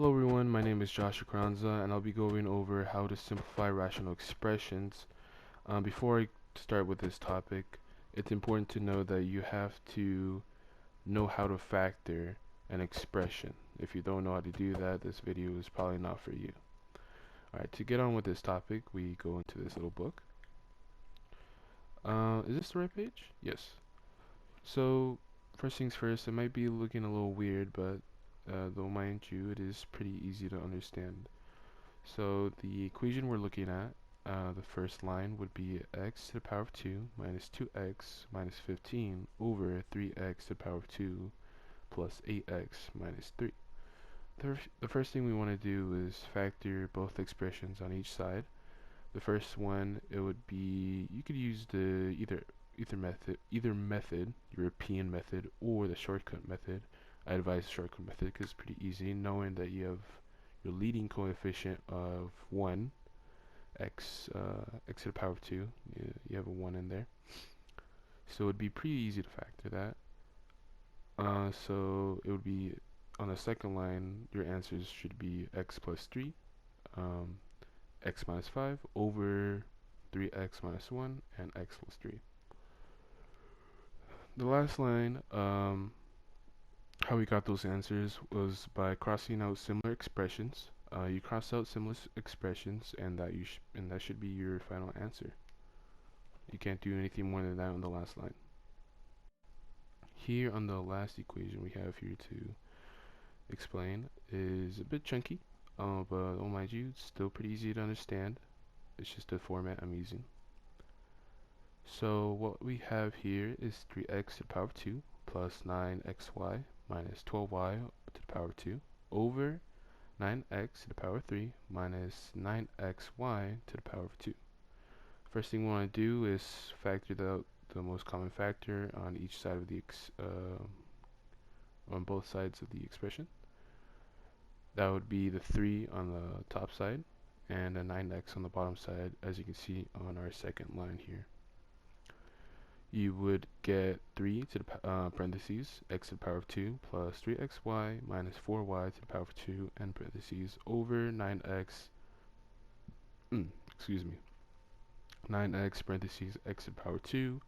Hello everyone, my name is Joshua Carranza and I'll be going over how to simplify rational expressions. Before I start with this topic, it's important to know that you have to know how to factor an expression. If you don't know how to do that, this video is probably not for you. Alright, to get on with this topic, we go into this little book. Is this the right page? Yes. So, first things first, it might be looking a little weird, but though mind you, it is pretty easy to understand. So the equation we're looking at, the first line would be x to the power of 2 minus 2x minus 15 over 3x to the power of 2 plus 8x minus 3. The first thing we want to do is factor both expressions on each side. The first one, it would be, you could use the either method, European method, or the shortcut method. I advise the shortcut method because it's pretty easy, knowing that you have your leading coefficient of 1, x to the power of 2. You have a 1 in there. So it would be pretty easy to factor that. So it would be, on the second line, your answers should be x plus 3, x minus 5 over 3x minus 1, and x plus 3. The last line, how we got those answers was by crossing out similar expressions. You cross out similar expressions, and that should be your final answer. You can't do anything more than that on the last line. Here on the last equation we have here to explain is a bit chunky, but oh mind you, it's still pretty easy to understand. It's just the format I'm using. So what we have here is 3x to the power of 2 plus 9xy minus 12y to the power of 2 over 9x to the power of 3 minus 9xy to the power of 2. First thing we want to do is factor the most common factor on each side of the on both sides of the expression. That would be the 3 on the top side and a 9x on the bottom side, as you can see on our second line here. You would get 3 to the parentheses x to the power of 2 plus 3xy minus 4y to the power of 2 and parentheses over 9x excuse me, 9x parentheses x to the power of 2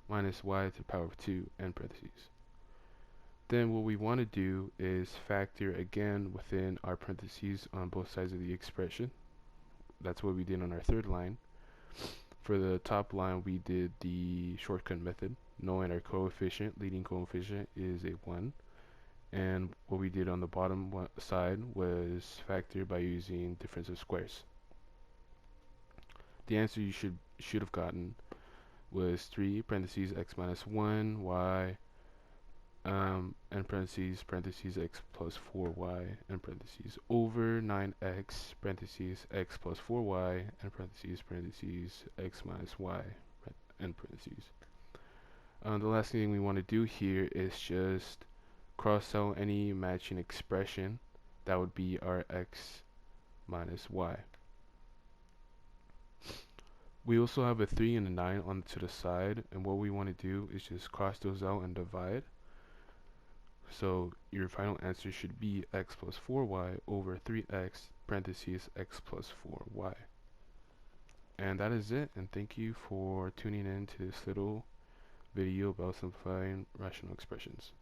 minus y to the power of 2 and parentheses. Then what we want to do is factor again within our parentheses on both sides of the expression. That's what we did on our third line. For the top line, we did the shortcut method, knowing our coefficient, leading coefficient, is a 1. And what we did on the bottom side was factor by using difference of squares. The answer you should have gotten was 3 parentheses x minus 1 y and parentheses x plus 4y and parentheses over 9x parentheses x plus 4y and parentheses x minus y and parentheses. The last thing we want to do here is just cross out any matching expression. That would be our x minus y. We also have a 3 and a 9 on to the side, and what we want to do is just cross those out and divide. So your final answer should be x plus 4y over 3x parentheses x plus 4y. And that is it, and thank you for tuning in to this little video about simplifying rational expressions.